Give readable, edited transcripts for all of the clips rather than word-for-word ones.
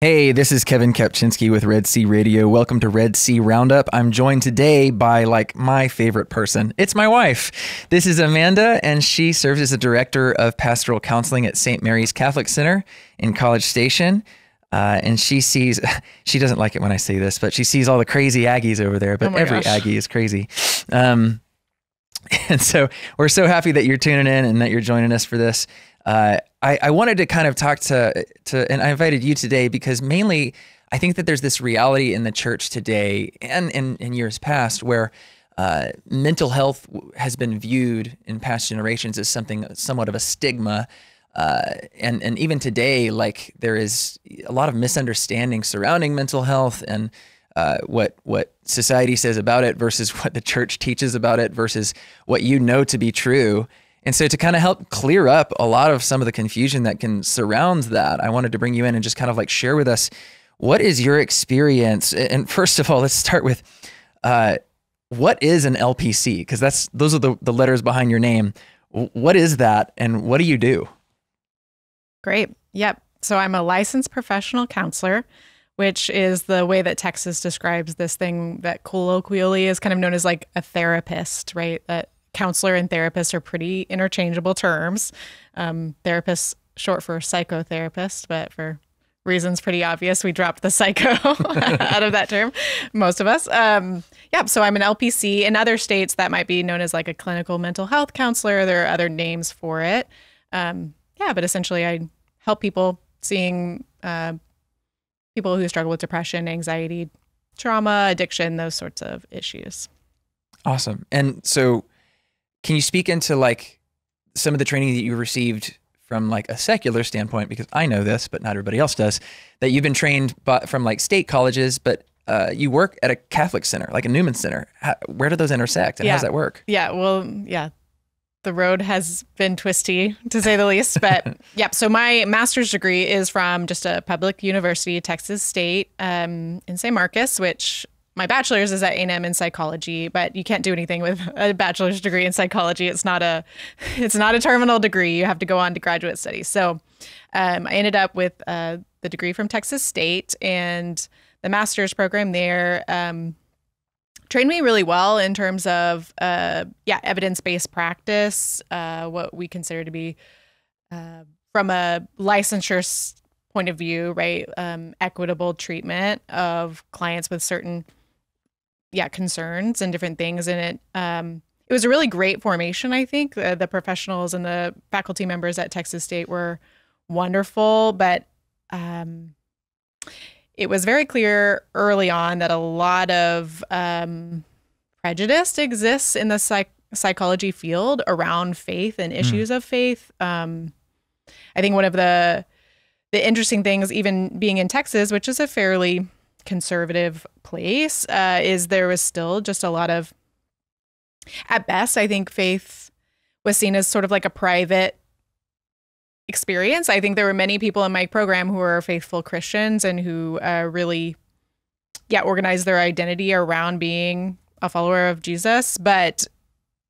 Hey, this is Kevin Kapchinski with Red Sea Radio. Welcome to Red Sea Roundup. I'm joined today by my favorite person. It's my wife. This is Amanda, and she serves as the director of pastoral counseling at St. Mary's Catholic Center in College Station. And she doesn't like it when I say this, but she sees all the crazy Aggies over there, but every Aggie is crazy. And so we're so happy that you're tuning in and that you're joining us for this. I wanted to kind of talk to, and I invited you today because mainly I think that there's this reality in the church today and in years past where mental health has been viewed in past generations as something somewhat of a stigma. And even today, like there is a lot of misunderstanding surrounding mental health and what society says about it versus what the church teaches about it versus what you know to be true. And so to kind of help clear up a lot of some of the confusion that can surround that, I wanted to bring you in and just kind of like share with us, what is your experience? And first of all, let's start with what is an LPC? Because those are the letters behind your name. What is that and what do you do? Great. Yep. So I'm a licensed professional counselor, which is the way that Texas describes this thing that colloquially is kind of known as like a therapist, right? That counselor and therapist are pretty interchangeable terms. Therapist short for psychotherapist, but for reasons pretty obvious, we dropped the psycho out of that term, most of us. So I'm an LPC. In other states, that might be known as like a clinical mental health counselor. There are other names for it. But essentially I help people seeing people who struggle with depression, anxiety, trauma, addiction, those sorts of issues. Awesome. And so can you speak into like some of the training that you received from like a secular standpoint? Because I know this, but not everybody else does, that you've been trained from like state colleges, but you work at a Catholic center, like a Newman Center. Where do those intersect and how does that work? The road has been twisty, to say the least. But so my master's degree is from just a public university, Texas State, in San Marcos, which my bachelor's is at A&M in psychology, but you can't do anything with a bachelor's degree in psychology. It's not a terminal degree. You have to go on to graduate studies. So I ended up with the degree from Texas State, and the master's program there trained me really well in terms of evidence-based practice, what we consider to be from a licensure point of view, right? Equitable treatment of clients with certain concerns and different things. And it was a really great formation, I think. The professionals and the faculty members at Texas State were wonderful, but it was very clear early on that a lot of prejudice exists in the psychology field around faith and issues of faith. I think one of the interesting things, even being in Texas, which is a fairly conservative place, is there was still just a lot of, at best, I think faith was seen as sort of like a private experience. I think there were many people in my program who were faithful Christians and who really, organized their identity around being a follower of Jesus. But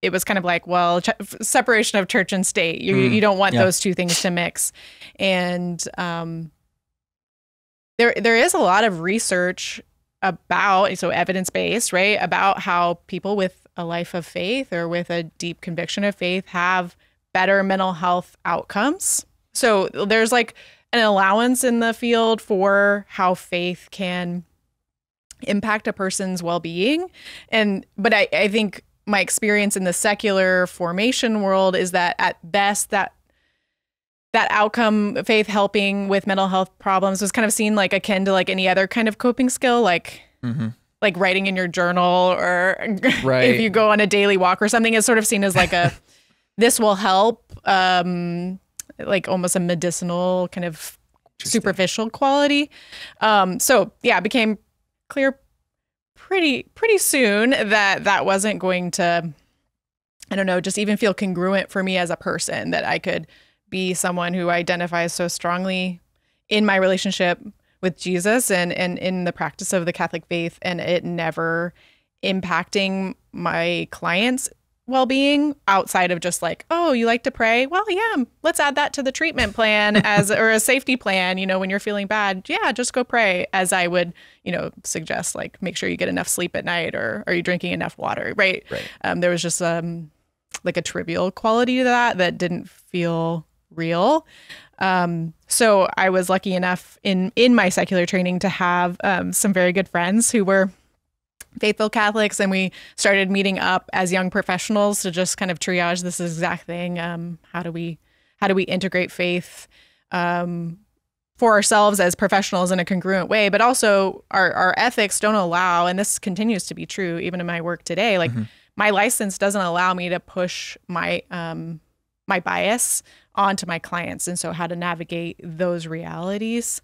it was kind of like, well, separation of church and state. You don't want those two things to mix. And there is a lot of research about, so evidence-based, right, about how people with a life of faith or with a deep conviction of faith have better mental health outcomes. So there's like an allowance in the field for how faith can impact a person's well-being. But I think my experience in the secular formation world is that at best that outcome, faith helping with mental health problems, was kind of seen like akin to like any other kind of coping skill, like like writing in your journal, or if you go on a daily walk or something, is sort of seen as like a this will help, like almost a medicinal kind of superficial quality. It became clear pretty soon that wasn't going to, I don't know, just even feel congruent for me as a person, that I could be someone who identifies so strongly in my relationship with Jesus and in the practice of the Catholic faith, and it never impacting my clients well-being outside of just like, oh, you like to pray? Well, yeah, let's add that to the treatment plan or a safety plan, when you're feeling bad. Yeah, just go pray, as I would, suggest, like, make sure you get enough sleep at night, or are you drinking enough water, right? There was just like a trivial quality to that didn't feel real. So I was lucky enough in my secular training to have some very good friends who were faithful Catholics, and we started meeting up as young professionals to just kind of triage this exact thing. How do we integrate faith for ourselves as professionals in a congruent way, but also our ethics don't allow, and this continues to be true even in my work today. Like my license doesn't allow me to push my my bias onto my clients, and so how to navigate those realities.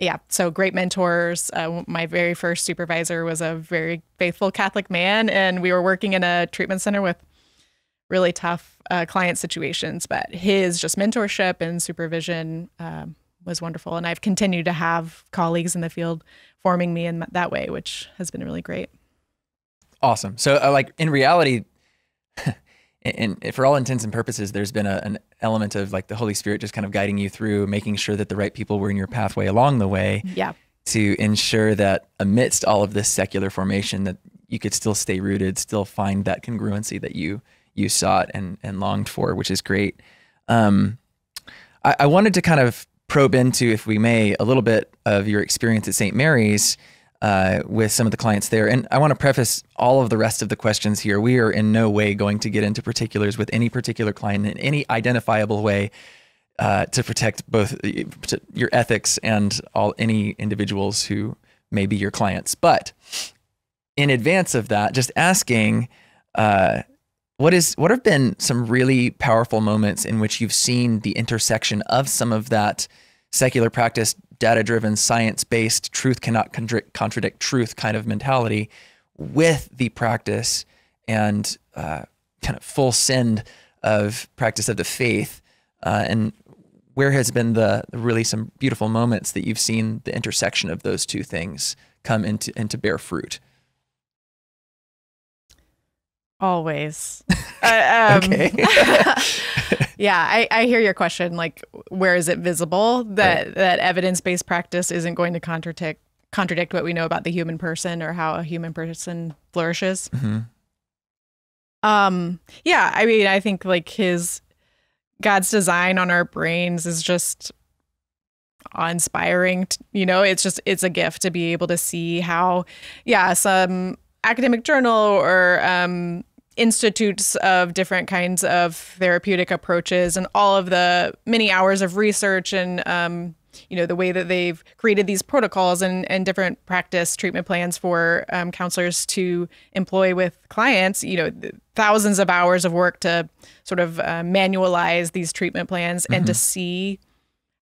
Yeah, so great mentors. My very first supervisor was a very faithful Catholic man, and we were working in a treatment center with really tough client situations, but his just mentorship and supervision was wonderful. And I've continued to have colleagues in the field forming me in that way, which has been really great. Awesome. So like in reality, and for all intents and purposes, there's been an element of like the Holy Spirit just kind of guiding you through, making sure that the right people were in your pathway along the way. Yeah. To ensure that amidst all of this secular formation, that you could still stay rooted, still find that congruency that you sought and longed for, which is great. I wanted to kind of probe into, if we may, a little bit of your experience at St. Mary's with some of the clients there. And I want to preface all of the rest of the questions here. We are in no way going to get into particulars with any particular client in any identifiable way to protect both your ethics and any individuals who may be your clients. But in advance of that, just asking, what have been some really powerful moments in which you've seen the intersection of some of that secular practice, data-driven, science-based, truth cannot contradict truth kind of mentality with the practice and kind of full send of practice of the faith, and where has been the really some beautiful moments that you've seen the intersection of those two things come into bear fruit? Always. Okay. Yeah, I hear your question. Like, where is it visible that evidence-based practice isn't going to contradict what we know about the human person or how a human person flourishes? Mm-hmm. Yeah, I mean, I think like God's design on our brains is just awe-inspiring. It's a gift to be able to see how, some academic journal or institutes of different kinds of therapeutic approaches and all of the many hours of research and, the way that they've created these protocols and different practice treatment plans for counselors to employ with clients, thousands of hours of work to sort of manualize these treatment plans and to see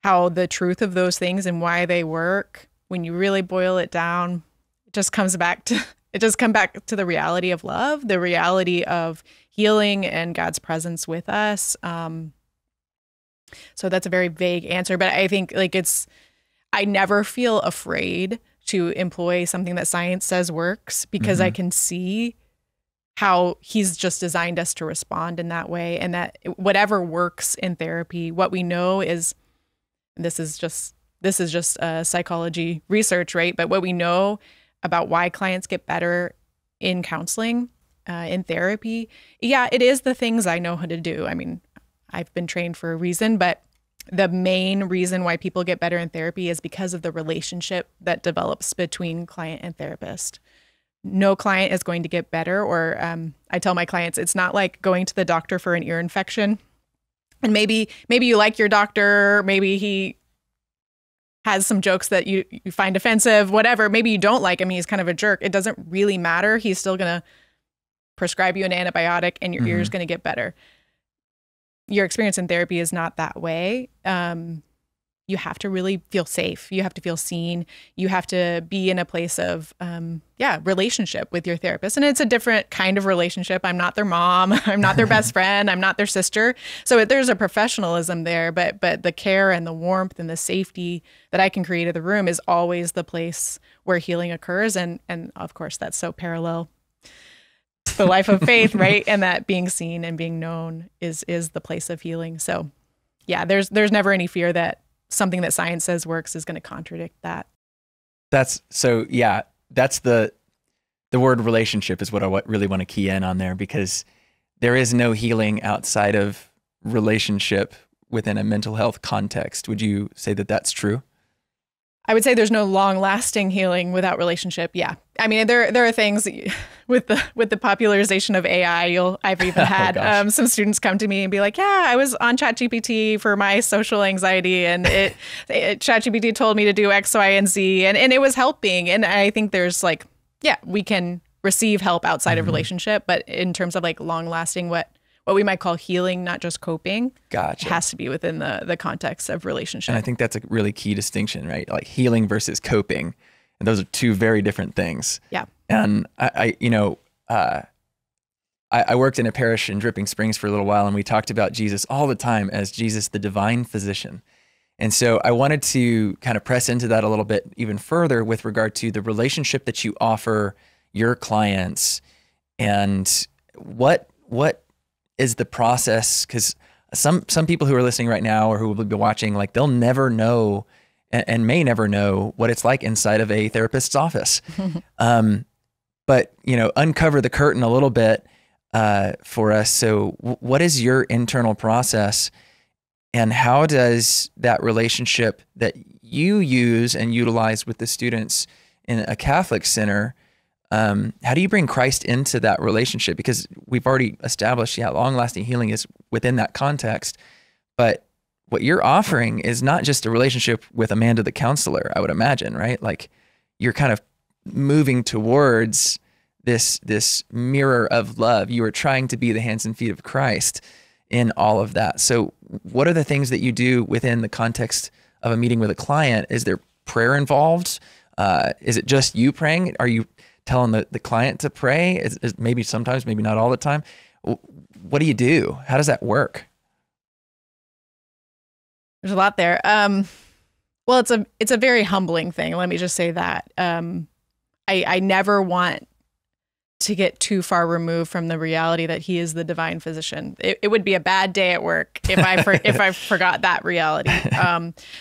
how the truth of those things and why they work, when you really boil it down, it just comes back to the reality of love, the reality of healing and God's presence with us. So that's a very vague answer, but I think I never feel afraid to employ something that science says works because I can see how he's just designed us to respond in that way. And that whatever works in therapy, what we know is, this is just psychology research, right? But what we know about why clients get better in counseling, in therapy, it is the things I know how to do. I mean, I've been trained for a reason, but the main reason why people get better in therapy is because of the relationship that develops between client and therapist. No client is going to get better, or I tell my clients, it's not like going to the doctor for an ear infection. And maybe you like your doctor, maybe he has some jokes that you find offensive, whatever. Maybe you don't like him, he's kind of a jerk. It doesn't really matter. He's still going to prescribe you an antibiotic and your ear is going to get better. Your experience in therapy is not that way. You have to really feel safe. You have to feel seen. You have to be in a place of, relationship with your therapist. And it's a different kind of relationship. I'm not their mom. I'm not their best friend. I'm not their sister. So there's a professionalism there, but the care and the warmth and the safety that I can create in the room is always the place where healing occurs. And of course, that's so parallel the life of faith, right? And that being seen and being known is the place of healing. So yeah, there's never any fear that something that science says works is going to contradict that. That's the word relationship is what I really want to key in on there, because there is no healing outside of relationship within a mental health context. Would you say that that's true? I would say there's no long-lasting healing without relationship. Yeah, I mean there are things with the popularization of AI. I've even had some students come to me and be like, "Yeah, I was on ChatGPT for my social anxiety, and ChatGPT told me to do X, Y, and Z, and it was helping." And I think there's like, yeah, we can receive help outside of relationship, but in terms of like long-lasting, what we might call healing, not just coping. Gotcha. It has to be within the context of relationship. And I think that's a really key distinction, right? Like healing versus coping. And those are two very different things. Yeah. And I worked in a parish in Dripping Springs for a little while, and we talked about Jesus all the time as Jesus, the divine physician. And so I wanted to kind of press into that a little bit even further with regard to the relationship that you offer your clients, and what is the process? Because some people who are listening right now or who will be watching, like they'll never know and may never know what it's like inside of a therapist's office. But uncover the curtain a little bit for us. So what is your internal process, and how does that relationship that you use and utilize with the students in a Catholic center, how do you bring Christ into that relationship? Because we've already established, long-lasting healing is within that context. But what you're offering is not just a relationship with Amanda the counselor, I would imagine, right? Like you're kind of moving towards this mirror of love. You are trying to be the hands and feet of Christ in all of that. So what are the things that you do within the context of a meeting with a client? Is there prayer involved? Is it just you praying? Are you telling the client to pray? Is maybe sometimes, maybe not all the time. What do you do? How does that work? There's a lot there. Well, it's a very humbling thing. Let me just say that. I never want to get too far removed from the reality that he is the divine physician. It would be a bad day at work if I forgot that reality.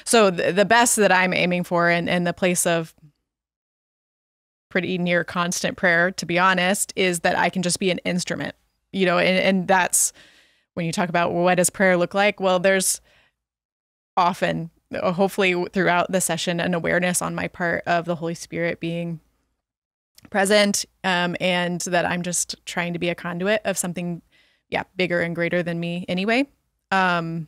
So the best that I'm aiming for, and the place of pretty near constant prayer, to be honest, is that I can just be an instrument, and that's when you talk about what does prayer look like? Well, there's often, hopefully throughout the session, an awareness on my part of the Holy Spirit being present, and that I'm just trying to be a conduit of something, bigger and greater than me anyway. I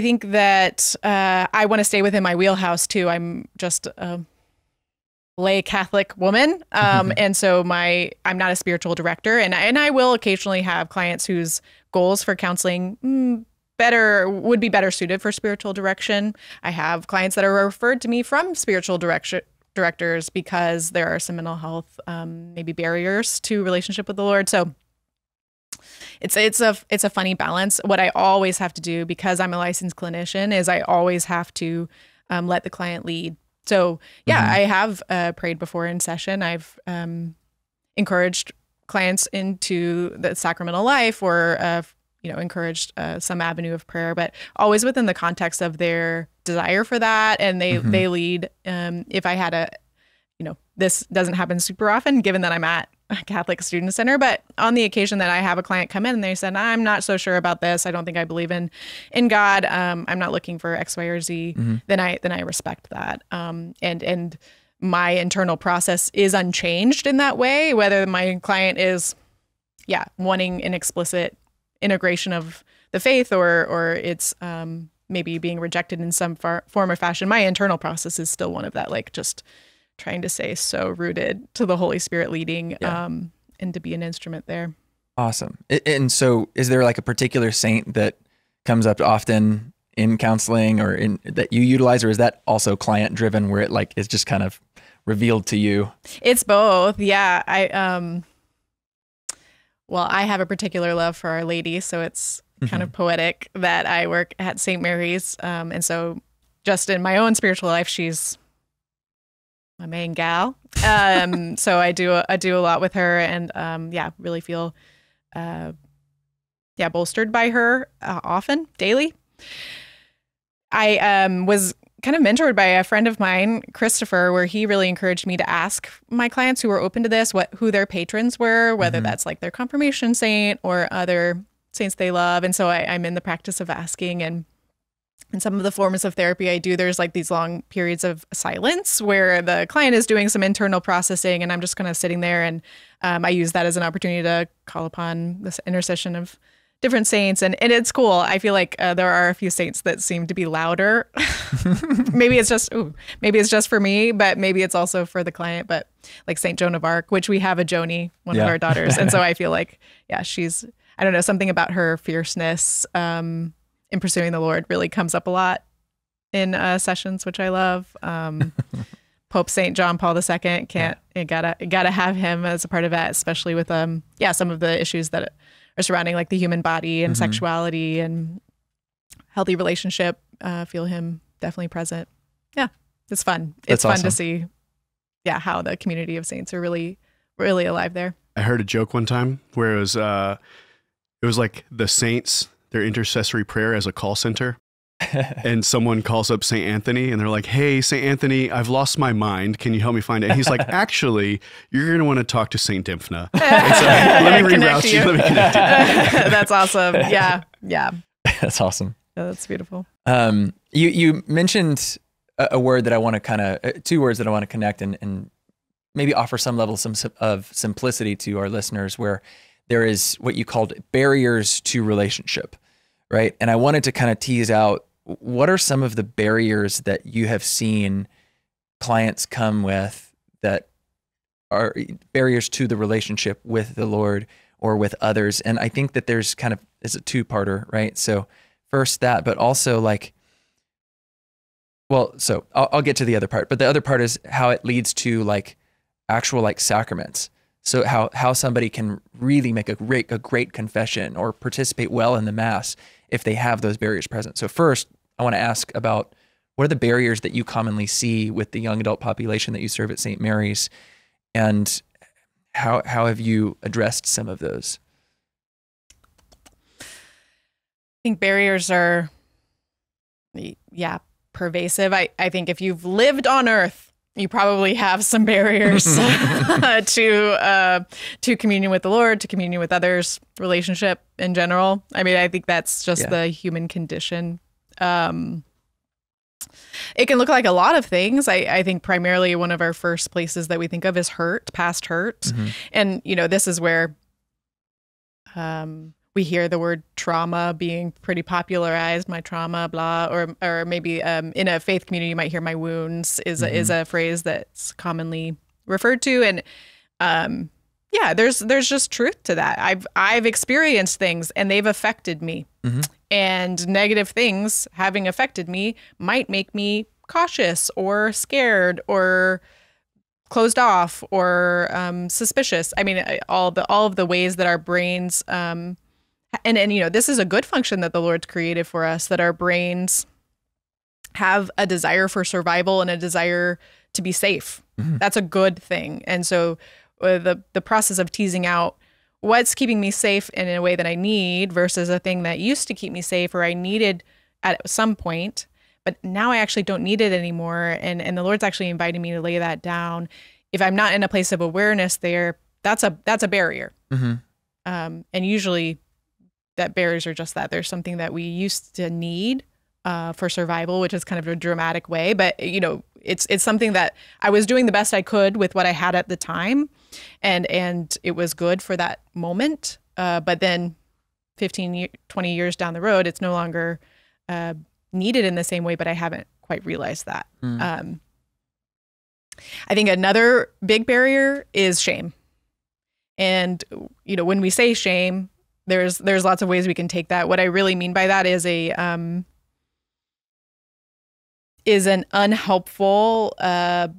think that I want to stay within my wheelhouse too. I'm just a lay Catholic woman, and so I'm not a spiritual director, and I will occasionally have clients whose goals for counseling would be better suited for spiritual direction. I have clients that are referred to me from spiritual directors because there are some mental health maybe barriers to relationship with the Lord. So it's a funny balance. What I always have to do, because I'm a licensed clinician, is I always have to let the client lead. So I have prayed before in session. I've encouraged clients into the sacramental life, or encouraged some avenue of prayer, but always within the context of their desire for that. And they lead. If I had this doesn't happen super often, given that I'm at a Catholic student center, but on the occasion that I have a client come in and they said, I'm not so sure about this, I don't think I believe in God, I'm not looking for X, Y, or Z, then I respect that. And my internal process is unchanged in that way, whether my client is, wanting an explicit integration of the faith, or it's maybe being rejected in some form or fashion. My internal process is still one of that, like just trying to stay so rooted to the Holy Spirit leading, and to be an instrument there. Awesome. And so is there like a particular saint that comes up often in counseling or that you utilize, or is that also client driven where it like is just kind of revealed to you? It's both. Yeah. I have a particular love for Our Lady, so it's kind of poetic that I work at St. Mary's. And so just in my own spiritual life, she's my main gal. So I do a lot with her, and really feel bolstered by her often, daily. I was kind of mentored by a friend of mine, Christopher, where he really encouraged me to ask my clients who were open to this who their patrons were, whether that's like their confirmation saint or other saints they love. And so I'm in the practice of asking, and in some of the forms of therapy I do, there's like these long periods of silence where the client is doing some internal processing and I'm just kind of sitting there, and I use that as an opportunity to call upon this intercession of different saints, and it's cool. I feel like there are a few saints that seem to be louder. Maybe it's just for me, but maybe it's also for the client. But like Saint Joan of Arc, which we have a Joni, one of our daughters, and so I feel like she's, I don't know, something about her fierceness in pursuing the Lord really comes up a lot in sessions, which I love. Pope Saint John Paul II you gotta have him as a part of that, especially with some of the issues that are surrounding like the human body and sexuality and healthy relationship. Feel him definitely present. Yeah, it's fun. It's fun to see, how the community of saints are really, really alive there. I heard a joke one time where it was like the saints, their intercessory prayer as a call center. And someone calls up St. Anthony and they're like, "Hey, St. Anthony, I've lost my mind. Can you help me find it?" And he's like, "Actually, you're going to want to talk to St. Dymphna. So let me reroute you. Let me connect you." That's awesome. Yeah. That's awesome. Yeah, that's beautiful. You mentioned a word that I want to kind of, two words that I want to connect and maybe offer some level of simplicity to our listeners, where there is what you called barriers to relationship, right? And I wanted to kind of tease out, what are some of the barriers that you have seen clients come with that are barriers to the relationship with the Lord or with others? And I think that there's kind of, it's a two-parter, right? So first that, but also like, so I'll get to the other part, but the other part is how it leads to like actual like sacraments. So how somebody can really make a great confession or participate well in the Mass if they have those barriers present. So first, I want to ask about, what are the barriers that you commonly see with the young adult population that you serve at St. Mary's, and how have you addressed some of those? I think barriers are, pervasive. I think if you've lived on Earth, you probably have some barriers to communion with the Lord, to communion with others, relationship in general. I mean, I think that's just the human condition. It can look like a lot of things. I think primarily one of our first places that we think of is hurt, past hurt. Mm-hmm. And, this is where we hear the word trauma being pretty popularized, my trauma, blah, or maybe in a faith community, you might hear my wounds is a phrase that's commonly referred to. And there's just truth to that. I've experienced things and they've affected me. Mm-hmm. And negative things having affected me might make me cautious or scared or closed off or suspicious. I mean, all of the ways that our brains and this is a good function that the Lord's created for us, that our brains have a desire for survival and a desire to be safe. Mm-hmm. That's a good thing. And so the process of teasing out what's keeping me safe in a way that I need versus a thing that used to keep me safe or I needed at some point, but now I actually don't need it anymore. And the Lord's actually inviting me to lay that down. If I'm not in a place of awareness there, that's a barrier. Mm-hmm. And usually that barriers are just that. There's something that we used to need for survival, which is kind of a dramatic way, but it's something that I was doing the best I could with what I had at the time, and it was good for that moment. But then 20 years down the road, it's no longer needed in the same way, but I haven't quite realized that. Mm. I think another big barrier is shame. And, when we say shame, there's lots of ways we can take that. What I really mean by that is an unhelpful and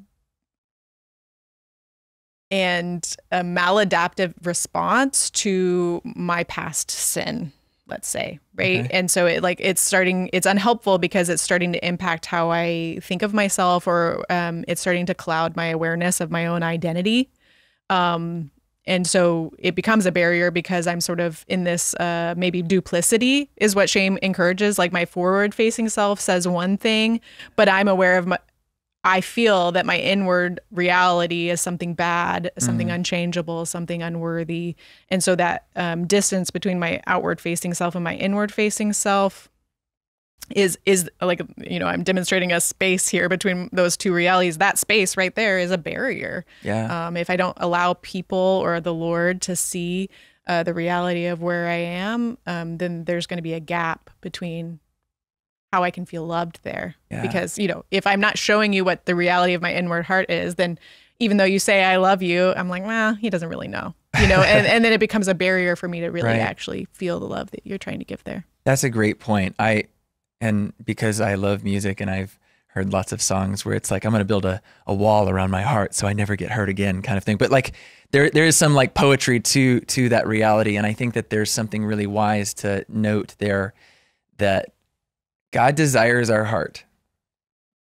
a maladaptive response to my past sin. let's say, right? Okay. And so it's unhelpful because it's starting to impact how I think of myself, or it's starting to cloud my awareness of my own identity. And so it becomes a barrier because I'm sort of in this maybe duplicity is what shame encourages. Like my forward facing self says one thing, but I'm aware of I feel that my inward reality is something bad, something unchangeable, something unworthy. And so that distance between my outward facing self and my inward facing self is like, I'm demonstrating a space here between those two realities. That space right there is a barrier. Yeah. If I don't allow people or the Lord to see the reality of where I am, then there's going to be a gap between how I can feel loved there. Yeah. Because, if I'm not showing you what the reality of my inward heart is, then even though you say I love you, I'm like, well, he doesn't really know, and then it becomes a barrier for me to really actually feel the love that you're trying to give there. That's a great point. And because I love music and I've heard lots of songs where it's like, I'm going to build a wall around my heart so I never get hurt again kind of thing. But like there is some like poetry to that reality. And I think that there's something really wise to note there that God desires our heart.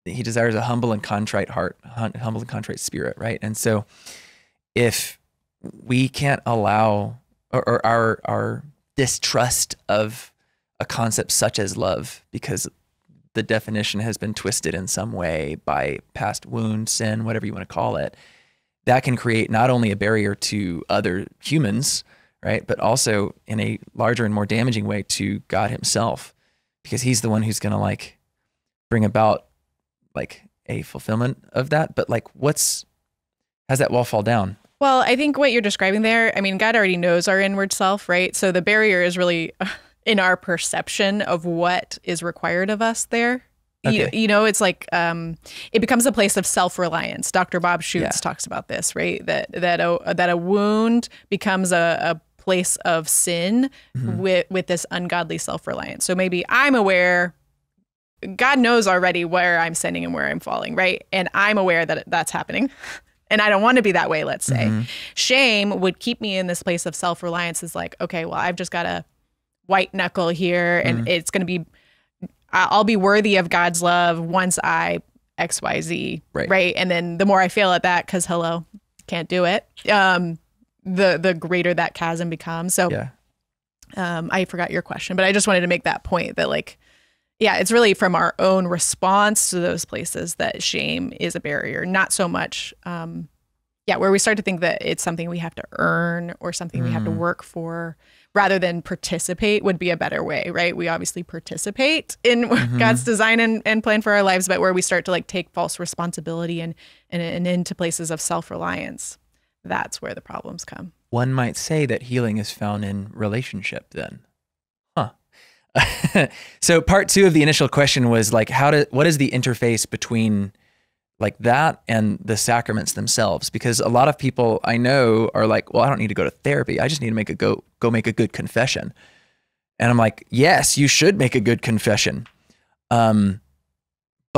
He desires a humble and contrite heart, humble and contrite spirit, right? And so if we can't allow or our distrust of a concept such as love, because the definition has been twisted in some way by past wound, sin, whatever you want to call it, that can create not only a barrier to other humans, right, but also in a larger and more damaging way to God himself, because he's the one who's going to like bring about like a fulfillment of that. But like how's that wall fall down? Well, I think what you're describing there, I mean, God already knows our inward self, right? So the barrier is really in our perception of what is required of us there. Okay. It's like it becomes a place of self-reliance. Dr. Bob Schutz talks about this, right? That a wound becomes a place of sin with this ungodly self-reliance. So maybe I'm aware, God knows already where I'm sinning and where I'm falling, right? And I'm aware that that's happening. And I don't want to be that way, let's say. Shame would keep me in this place of self-reliance. Is like, okay, well, I've just got to white knuckle here, and it's going to be, I'll be worthy of God's love once I XYZ, right? And then the more I fail at that, because can't do it, the greater that chasm becomes. So I forgot your question, but I just wanted to make that point that like, it's really from our own response to those places that shame is a barrier, not so much, where we start to think that it's something we have to earn or something we have to work for, rather than participate would be a better way, right? We obviously participate in God's design and plan for our lives, but where we start to like take false responsibility and into places of self-reliance, that's where the problems come. One might say that healing is found in relationship then. So part 2 of the initial question was like, what is the interface between like that and the sacraments themselves? Because a lot of people I know are like, well, I don't need to go to therapy. I just need to go make a good confession. And I'm like, yes, you should make a good confession. But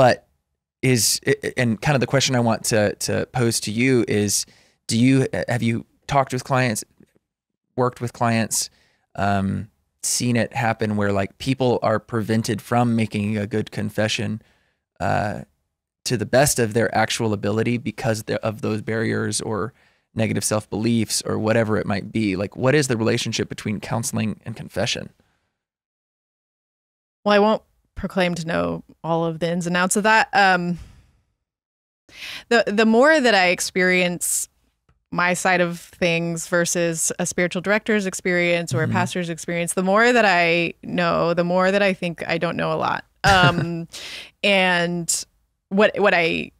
and kind of the question I want to pose to you is, have you talked with clients, worked with clients, seen it happen where like people are prevented from making a good confession to the best of their actual ability because of those barriers or negative self-beliefs or whatever it might be? Like, what is the relationship between counseling and confession? Well, I won't proclaim to know all of the ins and outs of that. The more that I experience my side of things versus a spiritual director's experience or a pastor's experience, the more that I know, the more that I think I don't know a lot. And what I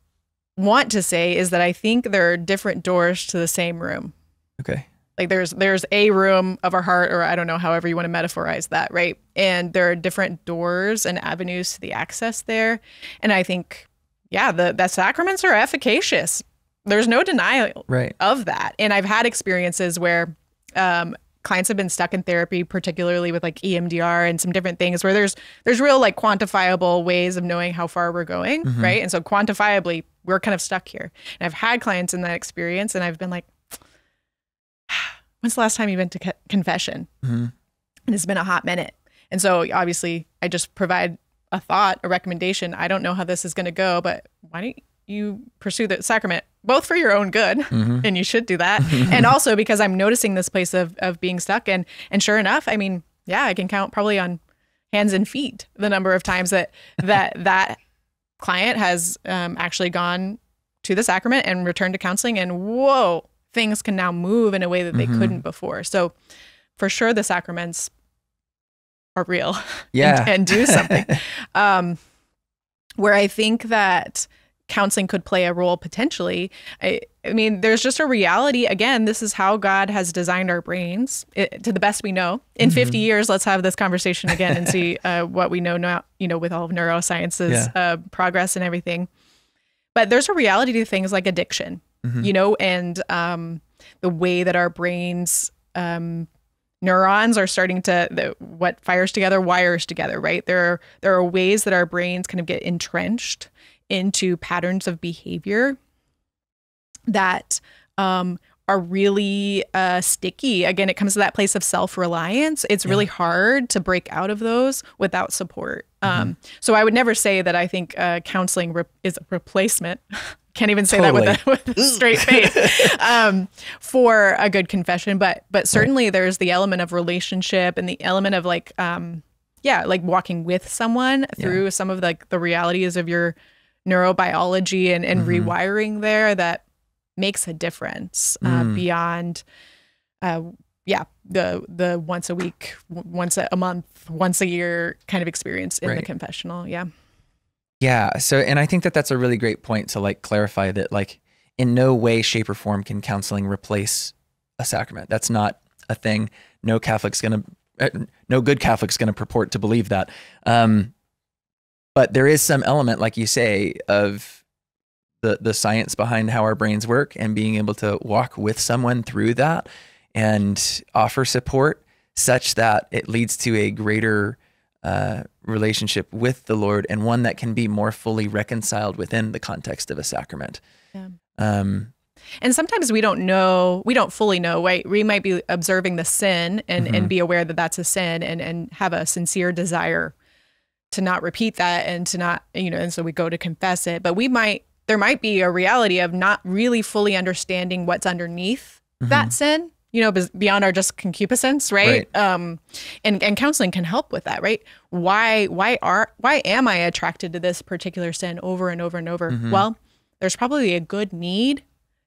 want to say is that I think there are different doors to the same room. Okay. Like there's a room of our heart, or I don't know, however you want to metaphorize that, right? And there are different doors and avenues to the access there. And I think, the sacraments are efficacious. There's no denial of that. And I've had experiences where clients have been stuck in therapy, particularly with like EMDR and some different things where there's real like quantifiable ways of knowing how far we're going, right? And so quantifiably, we're kind of stuck here. And I've had clients in that experience and I've been like, when's the last time you went to confession? and it's been a hot minute. And so obviously I just provide a thought, a recommendation. I don't know how this is going to go, but why don't you pursue the sacrament, both for your own good, and you should do that. And also because I'm noticing this place of being stuck. And sure enough, I mean, yeah, I can count probably on hands and feet the number of times that client has actually gone to the sacrament and returned to counseling, and whoa, things can now move in a way that they couldn't before. So for sure the sacraments are real and do something. Where I think that counseling could play a role potentially, I mean, there's just a reality. Again, this is how God has designed our brains to the best we know. In 50 years, let's have this conversation again and see what we know now, with all of neuroscience's progress and everything. But there's a reality to things like addiction, and the way that our brains, neurons are starting to, what fires together wires together, right? There are ways that our brains kind of get entrenched into patterns of behavior that are really sticky. Again, it comes to that place of self-reliance. It's really hard to break out of those without support. So I would never say that I think counseling is a replacement. Can't even say that with a straight face for a good confession. But certainly there's the element of relationship and the element of like walking with someone through some of the realities of your neurobiology and rewiring there that makes a difference beyond the once a week, once a month, once a year kind of experience in the confessional. Yeah. So, and I think that that's a really great point to like clarify that like in no way, shape or form can counseling replace a sacrament. That's not a thing. No good Catholic's going to purport to believe that. But there is some element, like you say, of the science behind how our brains work and being able to walk with someone through that and offer support such that it leads to a greater relationship with the Lord, and one that can be more fully reconciled within the context of a sacrament. Yeah. And sometimes we don't fully know, right? We might be observing the sin and be aware that that's a sin and have a sincere desire to not repeat that and to not, and so we go to confess it. But there might be a reality of not really fully understanding what's underneath that sin, beyond our just concupiscence, right? And counseling can help with that, right? Why am I attracted to this particular sin over and over and over? Well, there's probably a good need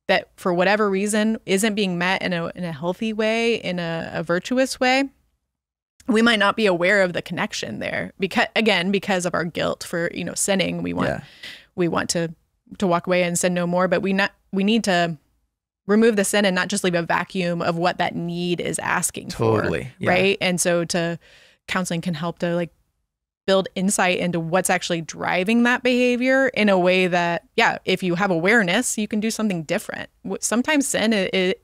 that for whatever reason isn't being met in a healthy way, in a virtuous way. We might not be aware of the connection there because of our guilt for sinning. We want to walk away and sin no more, but we need to remove the sin and not just leave a vacuum of what that need is asking for, right? And so counseling can help to like build insight into what's actually driving that behavior in a way that, if you have awareness, you can do something different. Sometimes sin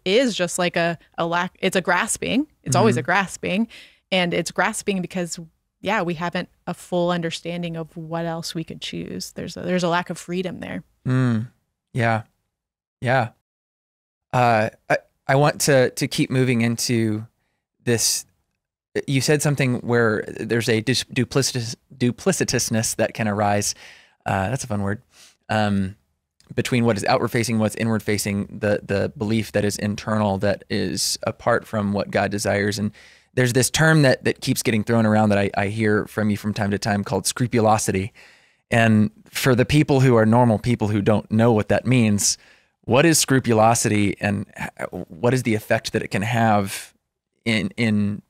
is just like a lack. It's a grasping. It's always a grasping, and it's grasping because we haven't a full understanding of what else we could choose. There's a lack of freedom there. Yeah. I want to keep moving into this. You said something where there's a duplicitousness that can arise. That's a fun word. Between what is outward facing, what's inward facing, the belief that is internal, that is apart from what God desires. And there's this term that keeps getting thrown around that I hear from you from time to time called scrupulosity. And for the people who are normal people who don't know what that means, what is scrupulosity and what is the effect that it can have in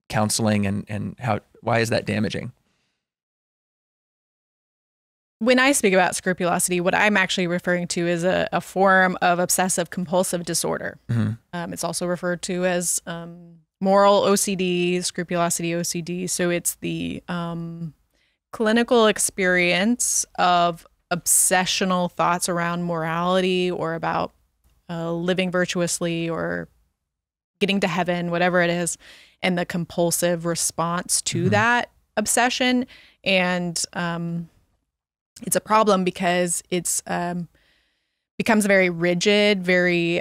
counseling, and why is that damaging? When I speak about scrupulosity, what I'm actually referring to is a form of obsessive compulsive disorder. It's also referred to as moral OCD, scrupulosity OCD. So it's the clinical experience of obsessional thoughts around morality or about living virtuously or getting to heaven, whatever it is, and the compulsive response to that obsession. And it's a problem because it's becomes very rigid, very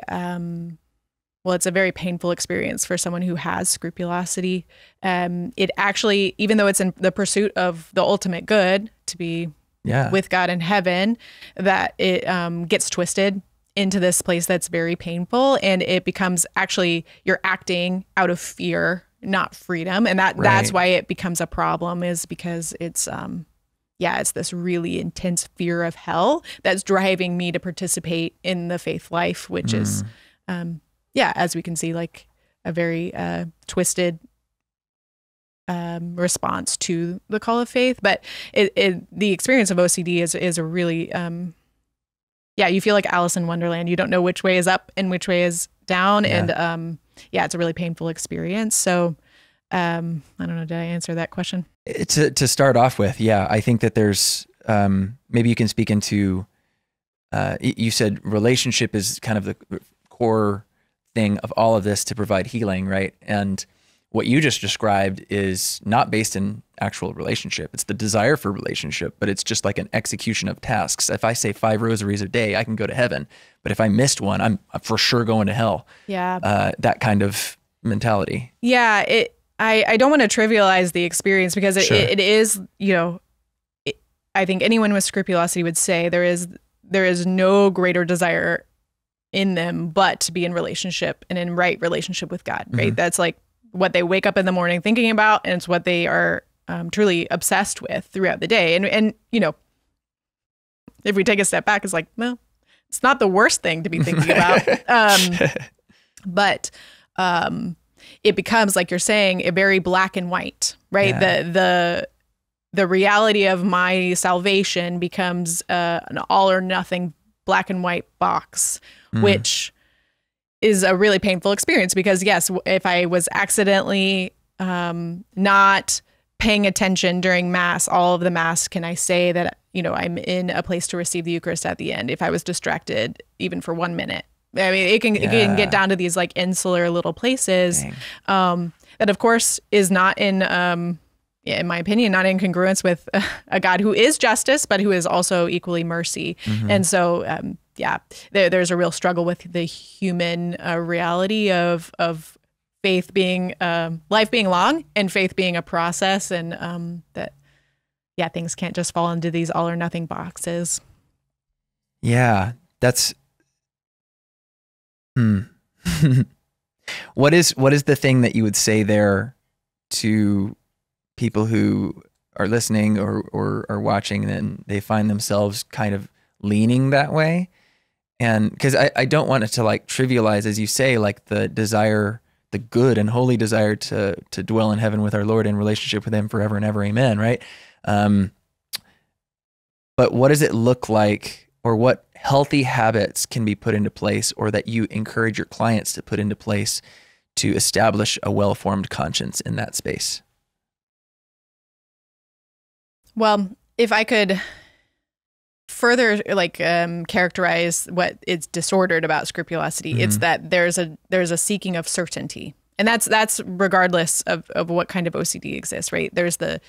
well, it's a very painful experience for someone who has scrupulosity. It actually, even though it's in the pursuit of the ultimate good, to be with God in heaven, that it gets twisted into this place that's very painful, and it becomes actually you're acting out of fear, not freedom, and that's why it becomes a problem, is because it's it's this really intense fear of hell that's driving me to participate in the faith life, which is as we can see, like a very twisted response to the call of faith. But the experience of OCD is a really, you feel like Alice in Wonderland. You don't know which way is up and which way is down. Yeah. And it's a really painful experience. So I don't know, did I answer that question? To start off with, I think that there's, maybe you can speak into, you said relationship is kind of the core thing of all of this to provide healing, right? And what you just described is not based in actual relationship. It's the desire for relationship, but it's just like an execution of tasks. If I say 5 rosaries a day, I can go to heaven. But if I missed one, I'm for sure going to hell. Yeah. That kind of mentality. Yeah. I don't want to trivialize the experience, because it is, I think anyone with scrupulosity would say there is no greater desire in them but to be in relationship and in right relationship with God, right? Mm-hmm. That's like what they wake up in the morning thinking about, and it's what they are truly obsessed with throughout the day. And if we take a step back, it's like, well, it's not the worst thing to be thinking about. But it becomes, like you're saying, a very black and white, right? Yeah. The reality of my salvation becomes an all or nothing black and white box, which is a really painful experience, because yes, if I was accidentally not paying attention during Mass, all of the Mass, can I say that, I'm in a place to receive the Eucharist at the end if I was distracted even for 1 minute? I mean, it can get down to these like insular little places that, of course, is not in my opinion, not in congruence with a God who is justice, but who is also equally mercy. Mm-hmm. And so, there's a real struggle with the human reality of faith being, life being long and faith being a process, and that things can't just fall into these all or nothing boxes. Yeah, that's. What is the thing that you would say there to people who are listening or are watching, and they find themselves kind of leaning that way? And because I don't want it to like trivialize, as you say, like the desire, the good and holy desire to dwell in heaven with our Lord in relationship with him forever and ever. Amen. Right. But what does it look like, or what healthy habits can be put into place, or that you encourage your clients to put into place to establish a well-formed conscience in that space? Well, if I could further characterize what is disordered about scrupulosity, it's that there's a seeking of certainty, and that's regardless of what kind of OCD exists, right? There's the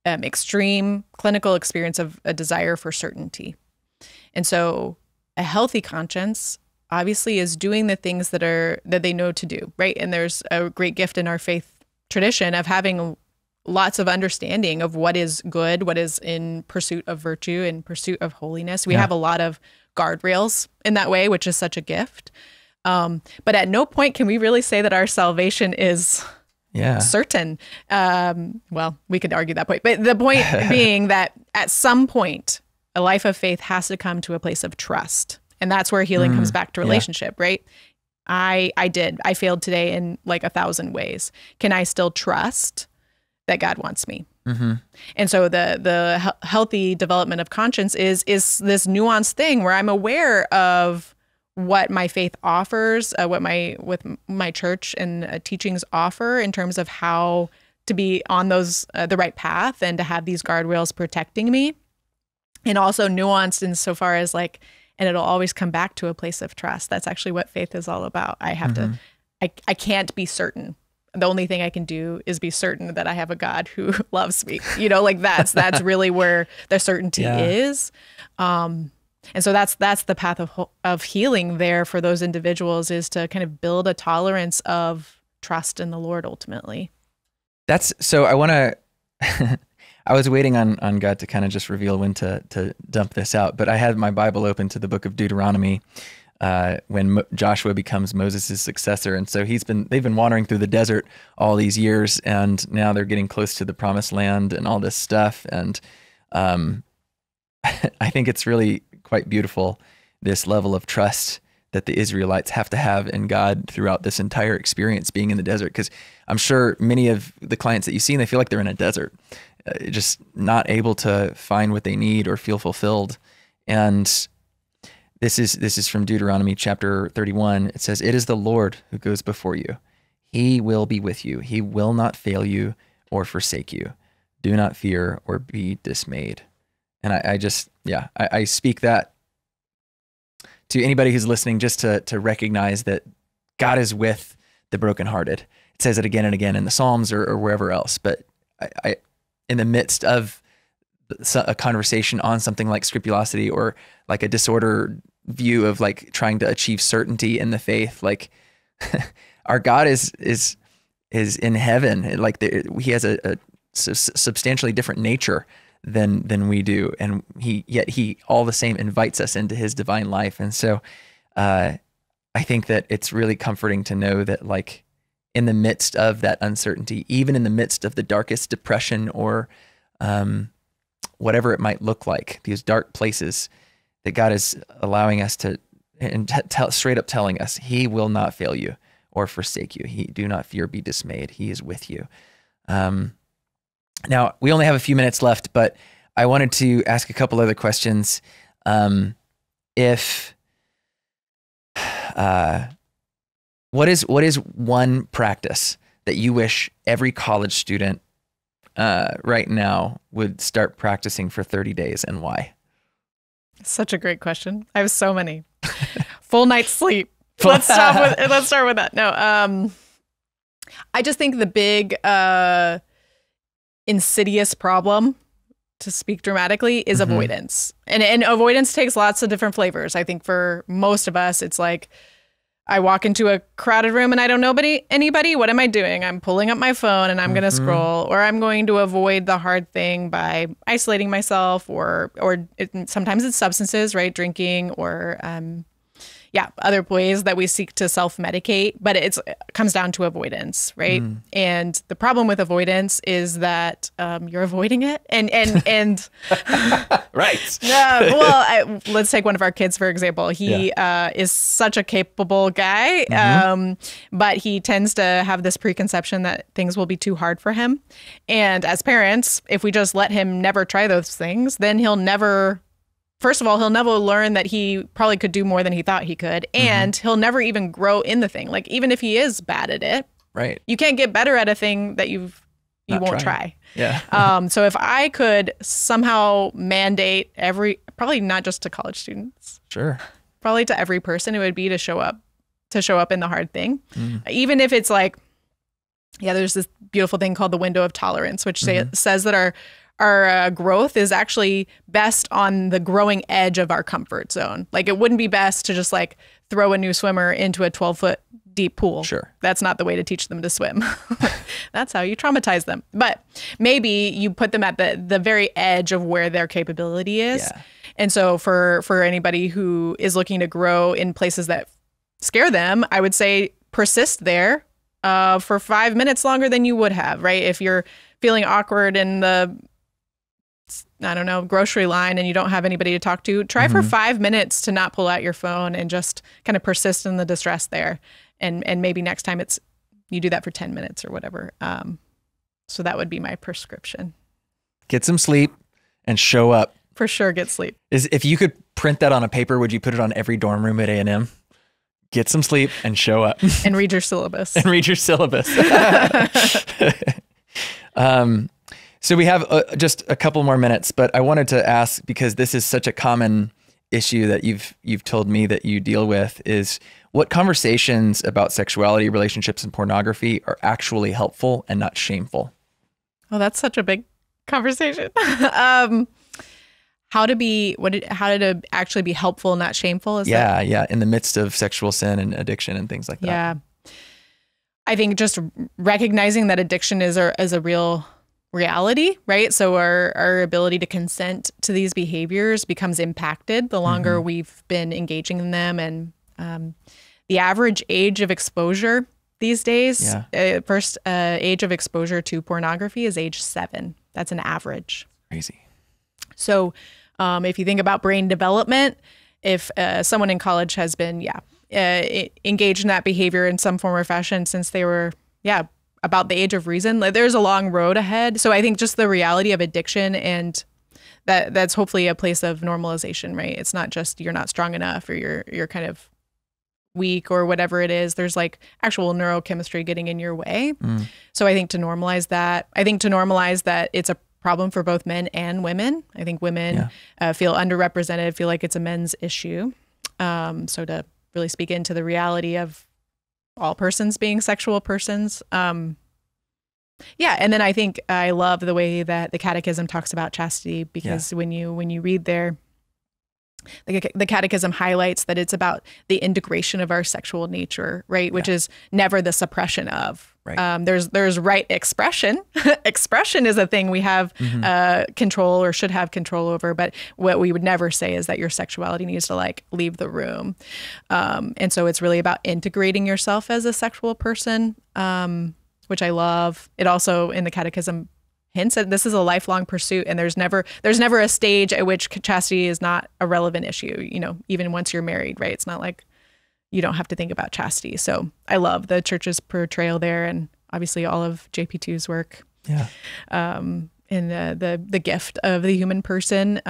extreme clinical experience of a desire for certainty, and so a healthy conscience obviously is doing the things that they know to do, right? And there's a great gift in our faith tradition of having lots of understanding of what is good, what is in pursuit of virtue, in pursuit of holiness. We have a lot of guardrails in that way, which is such a gift. But at no point can we really say that our salvation is certain. Well, we could argue that point, but the point being that at some point, a life of faith has to come to a place of trust. And that's where healing comes back to relationship, right? I failed today in like 1,000 ways. Can I still trust that God wants me? Mm-hmm. And so the healthy development of conscience is this nuanced thing where I'm aware of what my faith offers, what my church and teachings offer in terms of how to be on those the right path and to have these guardrails protecting me, and also nuanced insofar as like, and it'll always come back to a place of trust. That's actually what faith is all about. I have to, I can't be certain. The only thing I can do is be certain that I have a God who loves me. Like that's really where the certainty is. And so that's the path of healing there for those individuals, is to kind of build a tolerance of trust in the Lord ultimately. So I want to, I was waiting on God to kind of just reveal when to dump this out, but I had my Bible open to the book of Deuteronomy when Joshua becomes Moses' successor. And so they've been wandering through the desert all these years, and now they're getting close to the promised land and all this stuff. And I think it's really quite beautiful, this level of trust that the Israelites have to have in God throughout this entire experience being in the desert. Because I'm sure many of the clients that you've seen, they feel like they're in a desert, just not able to find what they need or feel fulfilled. And this is from Deuteronomy chapter 31. It says, "It is the Lord who goes before you. He will be with you. He will not fail you or forsake you. Do not fear or be dismayed." And I speak that to anybody who's listening, just to recognize that God is with the brokenhearted. It says it again and again in the Psalms or wherever else. But I in the midst of a conversation on something like scrupulosity, or like a disordered view of like trying to achieve certainty in the faith, like our God is in heaven. Like he has a substantially different nature than we do, and he all the same invites us into his divine life. And so I think that it's really comforting to know that, like, in the midst of that uncertainty, even in the midst of the darkest depression or whatever it might look like, these dark places, that God is allowing us to, and straight up telling us, he will not fail you or forsake you. Do not fear, be dismayed. He is with you. Now, we only have a few minutes left, but I wanted to ask a couple other questions. What is one practice that you wish every college student right now would start practicing for 30 days, and why? Such a great question. I have so many. Full night's sleep. Let's start with that. No, I just think the big insidious problem, to speak dramatically, is avoidance. And avoidance takes lots of different flavors. I think for most of us, it's like, I walk into a crowded room and I don't know anybody. What am I doing? I'm pulling up my phone and I'm going to scroll, or I'm going to avoid the hard thing by isolating myself, or sometimes it's substances, right? Drinking, or other ways that we seek to self-medicate, but it comes down to avoidance, right? And the problem with avoidance is that you're avoiding it, and right. Let's take one of our kids, for example. He is such a capable guy, but he tends to have this preconception that things will be too hard for him. And as parents, if we just let him never try those things, then he'll never learn that he probably could do more than he thought he could. And he'll never even grow in the thing. Like, even if he is bad at it, right, you can't get better at a thing that you won't try. Yeah. So if I could somehow mandate probably not just to college students, sure, probably to every person, it would be to show up in the hard thing. Even if it's like, there's this beautiful thing called the window of tolerance, which says that our growth is actually best on the growing edge of our comfort zone. Like, it wouldn't be best to just like throw a new swimmer into a 12-foot deep pool. Sure. That's not the way to teach them to swim. That's how you traumatize them. But maybe you put them at the very edge of where their capability is. Yeah. And so for anybody who is looking to grow in places that scare them, I would say persist there for 5 minutes longer than you would have, right? If you're feeling awkward in the grocery line and you don't have anybody to talk to, try for 5 minutes to not pull out your phone and just kind of persist in the distress there. And maybe next time you do that for 10 minutes or whatever. So that would be my prescription. Get some sleep and show up. For sure, get sleep. If you could print that on a paper, would you put it on every dorm room at A&M? Get some sleep and show up. And read your syllabus. So we have just a couple more minutes, but I wanted to ask, because this is such a common issue that you've told me that you deal with, is what conversations about sexuality, relationships, and pornography are actually helpful and not shameful? Oh, that's such a big conversation. how to actually be helpful, not shameful. Yeah. In the midst of sexual sin and addiction and things like that. Yeah. I think just recognizing that addiction is a real reality, right? So our ability to consent to these behaviors becomes impacted the longer we've been engaging in them. And the average age of exposure these days, first age of exposure to pornography is age 7. That's an average. Crazy. So if you think about brain development, if someone in college has been, engaged in that behavior in some form or fashion since they were, about the age of reason, like, there's a long road ahead. So I think just the reality of addiction, and that's hopefully a place of normalization, right? It's not just you're not strong enough or you're kind of weak or whatever it is. There's like actual neurochemistry getting in your way. So I think to normalize that, it's a problem for both men and women. I think women feel underrepresented, feel like it's a men's issue. So to really speak into the reality of all persons being sexual persons. And then I think I love the way that the Catechism talks about chastity, because when you read there, the Catechism highlights that it's about the integration of our sexual nature, right? Which is never the suppression of. Right. There's right expression. Expression is a thing we have control or should have control over, but what we would never say is that your sexuality needs to like leave the room. And so it's really about integrating yourself as a sexual person, which I love. It also in the Catechism hints that this is a lifelong pursuit, and there's never a stage at which chastity is not a relevant issue, even once you're married, right? It's not like you don't have to think about chastity. So I love the church's portrayal there, and obviously all of JP2's work. Yeah. And the gift of the human person.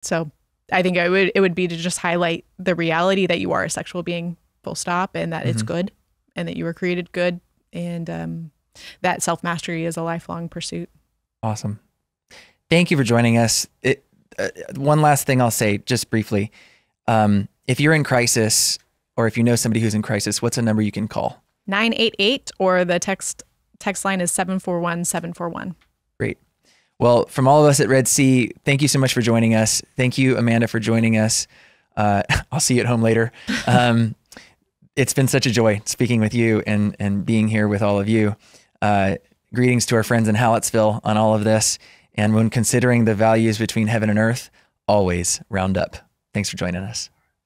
So I think it would be to just highlight the reality that you are a sexual being, full stop, and that it's good, and that you were created good, and that self-mastery is a lifelong pursuit. Awesome. Thank you for joining us. One last thing I'll say just briefly. If you're in crisis, or if you know somebody who's in crisis, what's a number you can call? 988, or the text line is 741-741. Great. Well, from all of us at Red C, thank you so much for joining us. Thank you, Amanda, for joining us. I'll see you at home later. It's been such a joy speaking with you and being here with all of you. Greetings to our friends in Hallettsville on all of this. And when considering the values between heaven and earth, always round up. Thanks for joining us.